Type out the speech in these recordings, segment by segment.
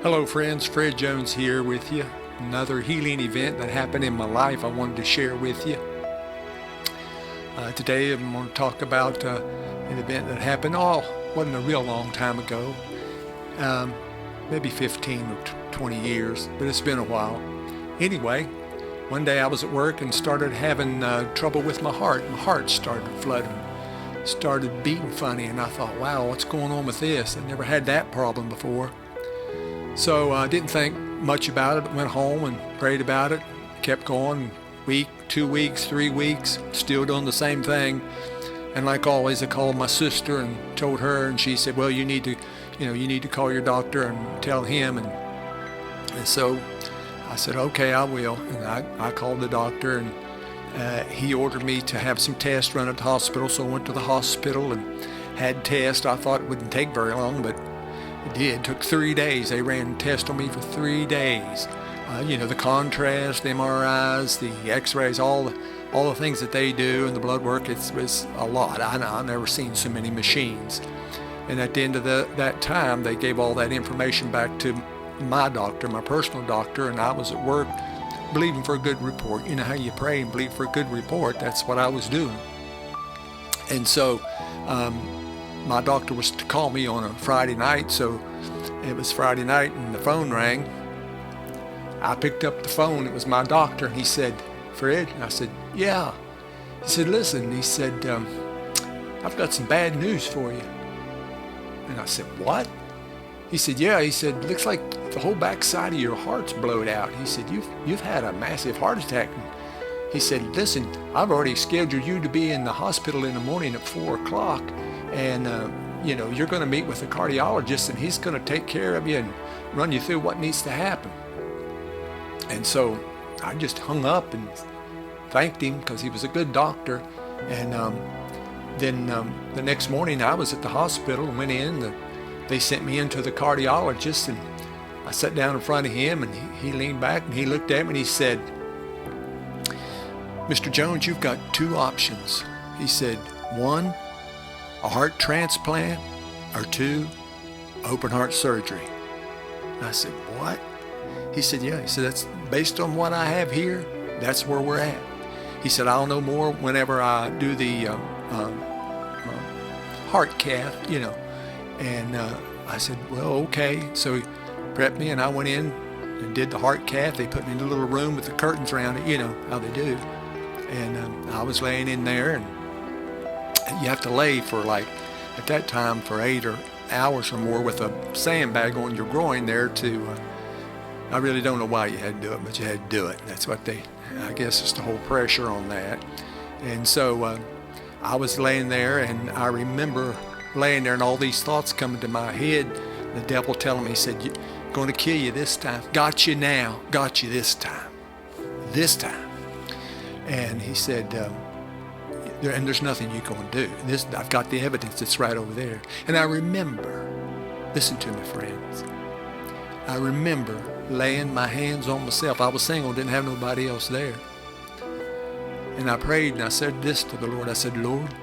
Hello friends, Fred Jones here with you. Another healing event that happened in my life I wanted to share with you. Today I'm going to talk about an event that happened, wasn't a real long time ago, maybe 15 or 20 years, but it's been a while. Anyway, one day I was at work and started having trouble with my heart. My heart started fluttering, started beating funny, and I thought, wow, what's going on with this? I never had that problem before. So I didn't think much about it. Went home and prayed about it. Kept going, week, 2 weeks, 3 weeks, still doing the same thing. And like always, I called my sister and told her, and she said, well, you need to call your doctor and tell him. And so I said, okay, I will. And I called the doctor, and he ordered me to have some tests run at the hospital. So I went to the hospital and had tests. I thought it wouldn't take very long, but it did. It took 3 days. They ran tests on me for 3 days. The contrast, the MRIs, the X-rays, all the things that they do, and the blood work. It was a lot. I've never seen so many machines. And at the end of that time, they gave all that information back to my doctor, my personal doctor, and I was at work believing for a good report. You know how you pray and believe for a good report? That's what I was doing. And so my doctor was to call me on a Friday night, so it was Friday night and the phone rang. I picked up the phone. It was my doctor, and he said, Fred? And I said, yeah. He said, listen, he said, I've got some bad news for you. And I said, what? He said, yeah. He said, looks like the whole backside of your heart's blowed out. He said, you've had a massive heart attack. He said, listen, I've already scheduled you to be in the hospital in the morning at 4 o'clock. And, you're going to meet with a cardiologist, and he's going to take care of you and run you through what needs to happen. And so I just hung up and thanked him because he was a good doctor. And then the next morning I was at the hospital and went in. They sent me into the cardiologist, and I sat down in front of him, and he leaned back and he looked at me and he said, Mr. Jones, you've got 2 options. He said, 1, a heart transplant, or 2, open heart surgery. And I said, what? He said, yeah. He said, that's based on what I have here, that's where we're at. He said, I'll know more whenever I do the heart cath, And I said, well, okay. So he prepped me, and I went in and did the heart cath. They put me in a little room with the curtains around it, how they do. And I was laying in there, and you have to lay for at that time, for 8 hours or more with a sandbag on your groin there I really don't know why you had to do it, but you had to do it. That's what I guess it's the whole pressure on that. And so I was laying there, and I remember laying there and all these thoughts coming to my head. The devil telling me, he said, you're going to kill you this time. Got you now. Got you this time. This time. And he said, and there's nothing you can do. I've got the evidence. It's right over there. And I remember, listen to me, friends. I remember laying my hands on myself. I was single, didn't have nobody else there. And I prayed, and I said this to the Lord. I said, Lord,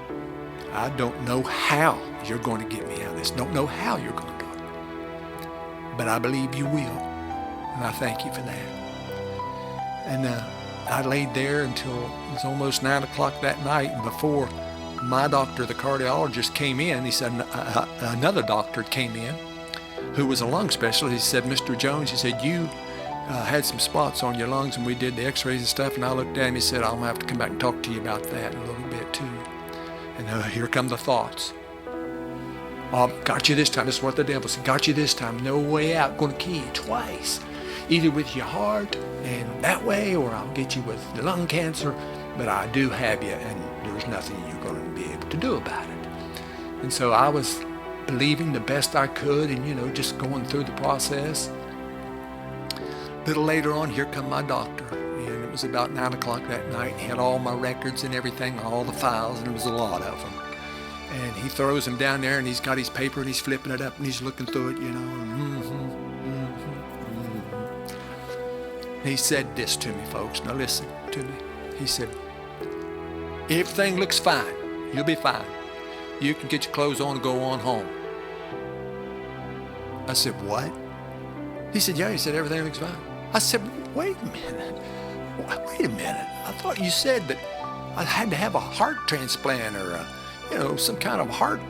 I don't know how you're going to get me out of this. Don't know how you're going to do it. But I believe you will. And I thank you for that. And I laid there until it was almost 9 o'clock that night. And before my doctor, the cardiologist, came in, he said another doctor came in who was a lung specialist. He said, Mr. Jones, he said, you had some spots on your lungs, and we did the x-rays and stuff. And I looked at him, he said, I'm going to have to come back and talk to you about that a little bit too. And here come the thoughts. Got you this time. This is what the devil said. Got you this time. No way out. Going to kill you twice. Either with your heart and that way, or I'll get you with the lung cancer. But I do have you, and there's nothing you're going to be able to do about it. And so I was believing the best I could, and just going through the process. A little later on, here come my doctor, and it was about 9 o'clock that night. He had all my records and everything, all the files, and it was a lot of them. And he throws them down there, and he's got his paper, and he's flipping it up, and he's looking through it, He said this to me, folks. Now listen to me. He said, everything looks fine. You'll be fine. You can get your clothes on and go on home. I said, what? He said, yeah. He said, everything looks fine. I said, wait a minute. Wait a minute. I thought you said that I had to have a heart transplant or some kind of heart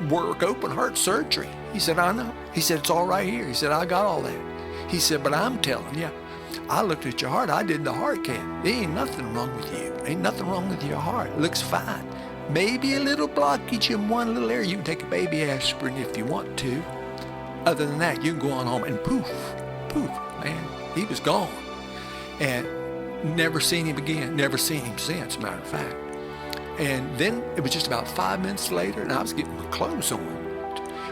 work, open heart surgery. He said, I know. He said, it's all right here. He said, I got all that. He said, but I'm telling you, I looked at your heart. I did the heart cath. There ain't nothing wrong with you. Ain't nothing wrong with your heart. It looks fine. Maybe a little blockage in one little area. You can take a baby aspirin if you want to. Other than that, you can go on home and poof, man, he was gone. And never seen him again. Never seen him since, matter of fact. And then it was just about 5 minutes later, and I was getting my clothes on.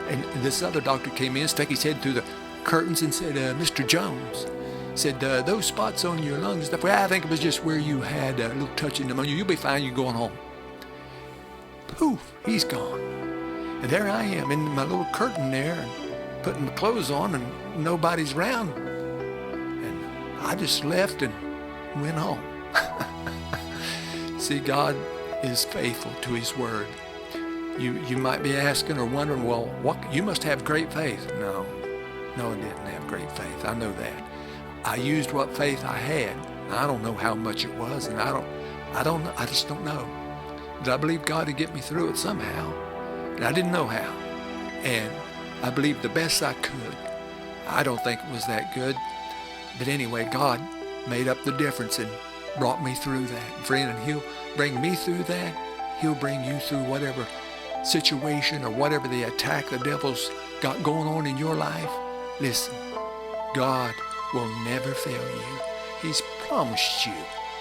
And this other doctor came in, stuck his head through the curtains and said, Mr. Jones, said, those spots on your lungs and stuff, well, I think it was just where you had a little touch of pneumonia. You'll be fine. You're going home. Poof, he's gone. And there I am in my little curtain there and putting my clothes on and nobody's around. And I just left and went home. See, God is faithful to his word. You might be asking or wondering, well, you must have great faith. No, I didn't have great faith. I know that. I used what faith I had. I don't know how much it was, and I just don't know. But I believe God would get me through it somehow. And I didn't know how. And I believed the best I could. I don't think it was that good. But anyway, God made up the difference and brought me through that. Friend, and he'll bring me through that. He'll bring you through whatever situation or whatever the attack the devil's got going on in your life. Listen, God will never fail you. He's promised you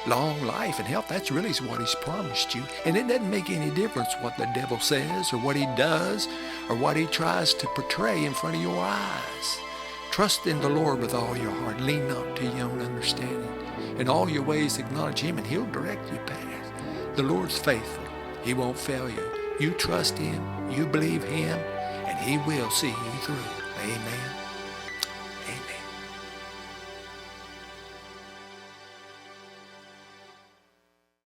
long life and health. That's really what he's promised you. And it doesn't make any difference what the devil says or what he does or what he tries to portray in front of your eyes. Trust in the Lord with all your heart. Lean not to your own understanding. In all your ways acknowledge him and he'll direct your path. The Lord's faithful. He won't fail you. You trust him, you believe him, and he will see you through. Amen.